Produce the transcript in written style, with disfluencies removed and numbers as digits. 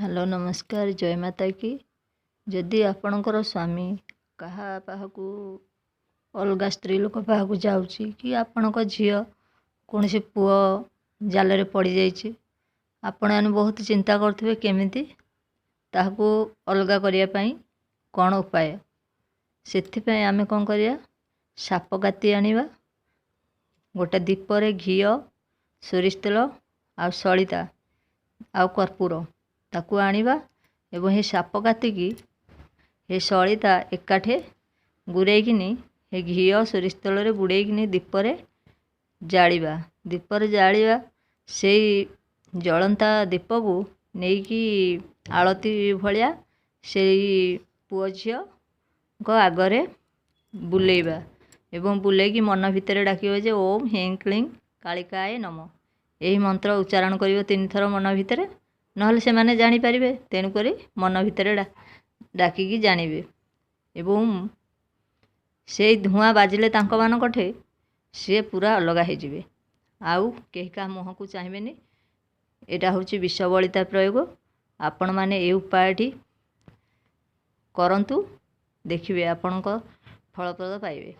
Hello नमस्कार जय माता की। जदि आपणकर स्वामी कहा पाहकू अलग स्त्री लोक पाहकू जाऊँगी कि आपण झील कौन से पुआ जाल पड़ जाइए आपण मैंने बहुत चिंता करुवे केमिति ताहाकू अलग करने कौन उपाय से आमे कौन करिया साप काती आनिबा गोटे दीपरे घी सोरिष तेल आ सलिता आ कर्पूर ताकू आनिबा एवं हे साप कातिकी हे सलिता एकाठे गुरेकिनी हे घी सोरिष तेल बुड़ेकिनी दीपरे जालिबा दीपरे जालिबा से जलंता दीप को नेकी आलती भलिया से पुओ झील को आगरे बुलेइबा एवं बुलेकी मन भितर डाकिबो जे ओम हें क्लीं कालिकाय नमः यही मंत्र उच्चारण करिवो 3 थर मन भितर नहले से माने जानी पारिबे तेणुक मन भितर डाकिकी जानिबे एवं से धुआं बाजिले तांको मानकठे सी पूरा अलगा हो जाए आउ कहीं क्या मुह को चाहिए यहाँ हूँ विष बलिता प्रयोग आपण मैंने ये उपायटी करंतु देखिए आपण फलप्रद पाइबे।